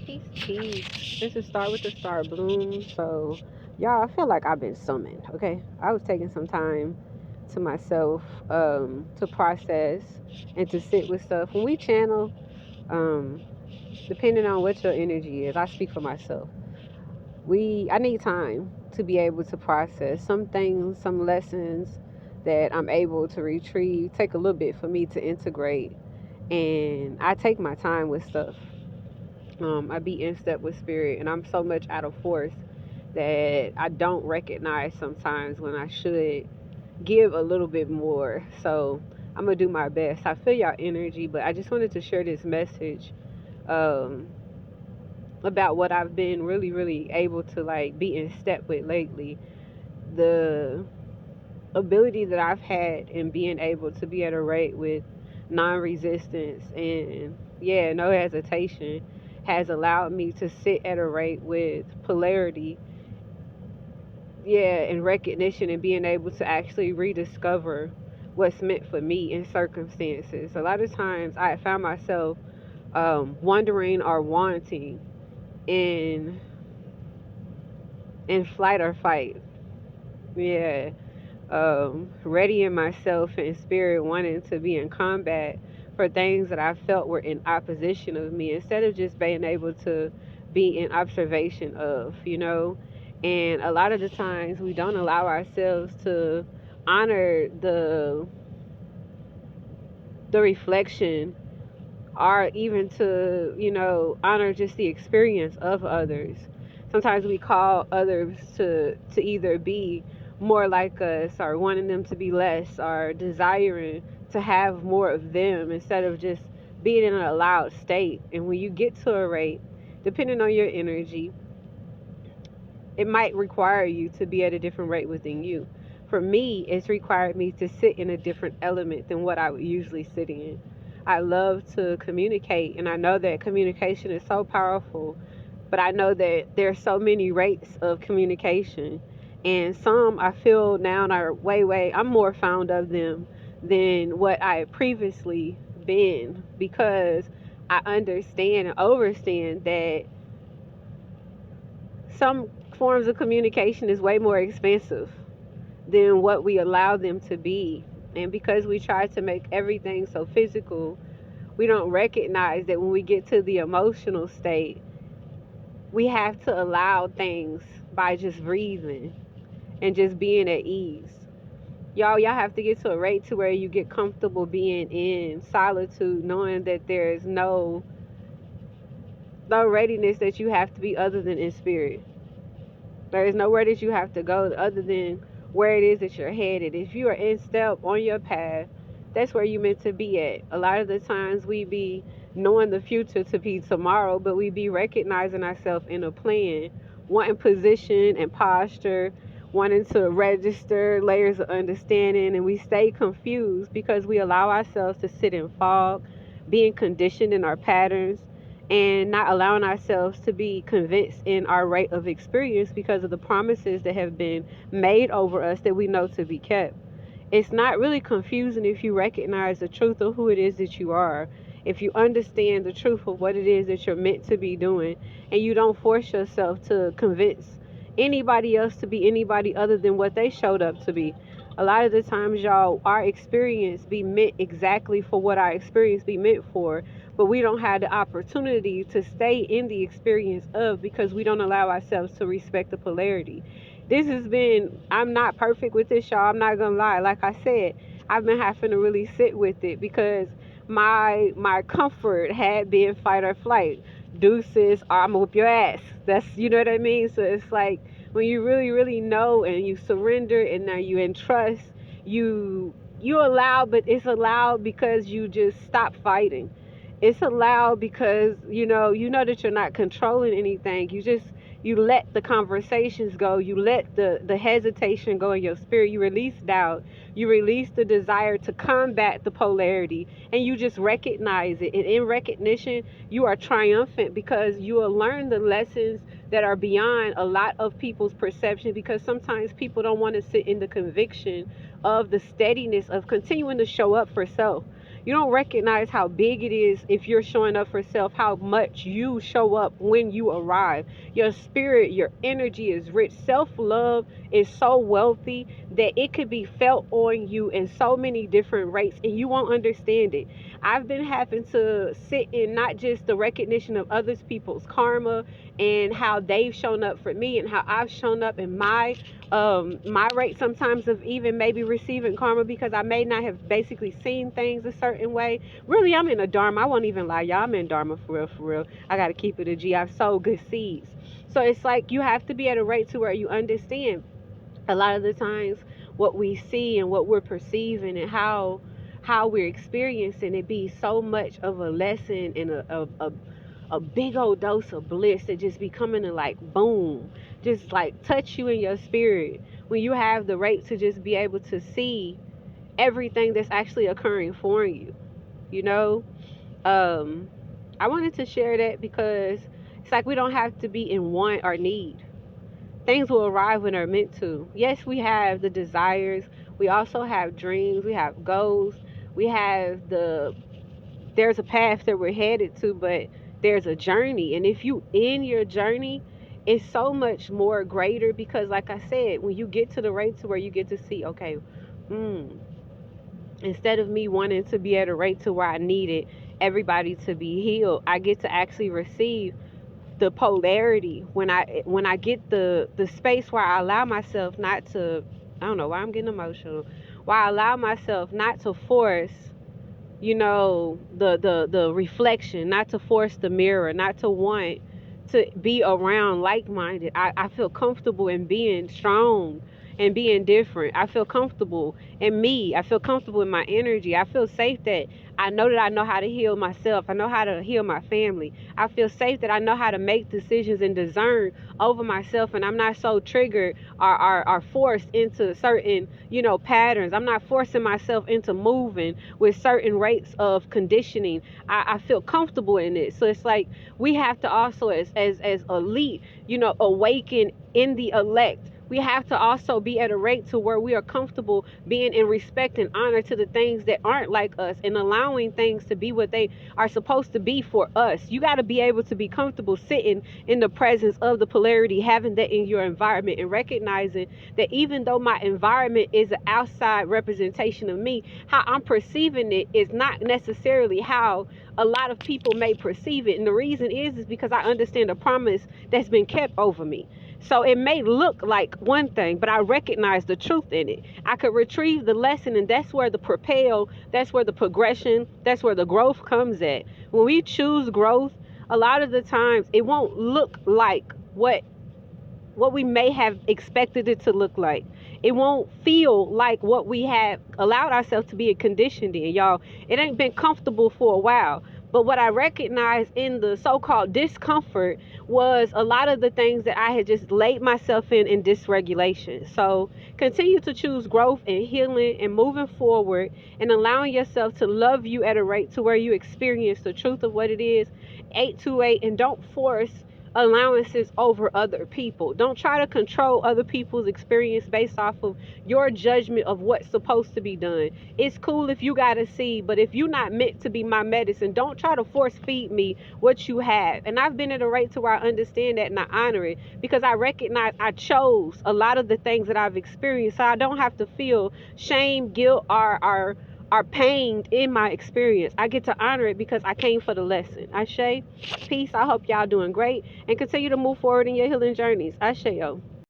Peace, peace. This is Start with the Star Bloom. So, y'all, I feel like I've been summoned, okay? I was taking some time to myself to process and to sit with stuff. When we channel, um, depending on what your energy is, I speak for myself. I need time to be able to process some things, some lessons that I'm able to retrieve. Take a little bit for me to integrate, and I take my time with stuff. I be in step with spirit, and I'm so much out of force that I don't recognize sometimes when I should give a little bit more. So I'm gonna do my best. I feel y'all energy, but I just wanted to share this message um, about what I've been really, really able to like be in step with lately. The ability that I've had in being able to be at a rate with non-resistance and no hesitation has allowed me to sit at a rate with polarity, and recognition, and being able to actually rediscover what's meant for me in circumstances. A lot of times I found myself wondering or wanting in flight or fight. Yeah. Readying myself in spirit, wanting to be in combat for things that I felt were in opposition of me, instead of just being able to be in observation of, And a lot of the times we don't allow ourselves to honor the reflection, or even to, honor just the experience of others. Sometimes we call others to either be more like us, or wanting them to be less, or desiring to have more of them instead of just being in an allowed state. And when you get to a rate, depending on your energy, it might require you to be at a different rate within you. For me, it's required me to sit in a different element than what I would usually sit in. I love to communicate, and I know that communication is so powerful, but I know that there's so many rates of communication, and some I feel now are I'm more fond of them than what I had previously been, because I understand and overstand that some forms of communication is way more expensive than what we allow them to be. And because we try to make everything so physical, we don't recognize that when we get to the emotional state, we have to allow things by just breathing and just being at ease. Y'all have to get to a rate to where you get comfortable being in solitude, knowing that there's no readiness that you have to be other than in spirit. There is nowhere that you have to go other than where it is that you're headed. If you are in step on your path, that's where you're meant to be at. A lot of the times we be knowing the future to be tomorrow, but we be recognizing ourselves in a plan, wanting position and posture, wanting to register layers of understanding, and we stay confused because we allow ourselves to sit in fog, being conditioned in our patterns, and not allowing ourselves to be convinced in our rate of experience because of the promises that have been made over us that we know to be kept. It's not really confusing if you recognize the truth of who it is that you are, if you understand the truth of what it is that you're meant to be doing, and you don't force yourself to convince anybody else to be anybody other than what they showed up to be. A lot of the times, y'all, our experience be meant exactly for what our experience be meant for, but we don't have the opportunity to stay in the experience of, because we don't allow ourselves to respect the polarity. This has been, I'm not perfect with this, y'all. I'm not gonna lie. Like I said, I've been having to really sit with it because my comfort had been fight or flight. Deuces, or I'm gonna whoop your ass. That's, you know what I mean? So it's like when you really, really know and you surrender and now you entrust, you allow, but it's allowed because you just stop fighting. It's allowed because you know that you're not controlling anything. You let the conversations go. You let the hesitation go in your spirit. You release doubt. You release the desire to combat the polarity, and you just recognize it. And in recognition, you are triumphant because you will learn the lessons that are beyond a lot of people's perception, because sometimes people don't want to sit in the conviction of the steadiness of continuing to show up for self. You don't recognize how big it is if you're showing up for self, how much you show up when you arrive. Your spirit, your energy is rich. Self-love is so wealthy that it could be felt on you in so many different rates and you won't understand it. I've been having to sit in not just the recognition of others people's karma and how they've shown up for me and how I've shown up in my rate sometimes of even maybe receiving karma because I may not have basically seen things a certain way. Really, I'm in a dharma. I won't even lie, y'all. I'm in dharma for real, for real. I gotta keep it a G. I've sowed good seeds. So it's like you have to be at a rate to where you understand a lot of the times what we see and what we're perceiving and how we're experiencing it be so much of a lesson and a big old dose of bliss that just be coming and like boom, just like touch you in your spirit when you have the right to just be able to see everything that's actually occurring for you, you know. um I wanted to share that because it's like we don't have to be in want or need. Things will arrive when they're meant to. Yes, we have the desires, we also have dreams, we have goals, we have there's a path that we're headed to, but there's a journey. And if you in your journey, it's so much more greater because like I said, when you get to the rate to where you get to see, okay, mm, instead of me wanting to be at a rate to where I needed everybody to be healed, I get to actually receive the polarity when I get the space where I allow myself not to, I don't know why I'm getting emotional, where I allow myself not to force, you know, the reflection, not to force the mirror, not to want to be around like-minded. I feel comfortable in being strong and being different. I feel comfortable in me. I feel comfortable in my energy. I feel safe that I know how to heal myself. I know how to heal my family. I feel safe that I know how to make decisions and discern over myself, and I'm not so triggered or forced into certain, you know, patterns. I'm not forcing myself into moving with certain rates of conditioning. I feel comfortable in it. So it's like we have to also as elite, you know, awaken in the elect. We have to also be at a rate to where we are comfortable being in respect and honor to the things that aren't like us and allowing things to be what they are supposed to be for us. You got to be able to be comfortable sitting in the presence of the polarity, having that in your environment and recognizing that even though my environment is an outside representation of me, how I'm perceiving it is not necessarily how a lot of people may perceive it. And the reason is because I understand the promise that's been kept over me. So it may look like one thing, but I recognize the truth in it. I could retrieve the lesson, and that's where the propel, that's where the progression, that's where the growth comes at. When we choose growth, a lot of the times it won't look like what we may have expected it to look like. It won't feel like what we have allowed ourselves to be conditioned in, y'all. It ain't been comfortable for a while. But what I recognized in the so-called discomfort was a lot of the things that I had just laid myself in dysregulation. So continue to choose growth and healing and moving forward and allowing yourself to love you at a rate to where you experience the truth of what it is, 828, and don't force allowances over other people. Don't try to control other people's experience based off of your judgment of what's supposed to be done. It's cool if you got to see, but if you're not meant to be my medicine, don't try to force feed me what you have. And I've been at a rate to where I understand that and I honor it because I recognize I chose a lot of the things that I've experienced, so I don't have to feel shame, guilt, or are pained in my experience. I get to honor it because I came for the lesson. Ashe, peace. I hope y'all doing great and continue to move forward in your healing journeys. Ashe, yo.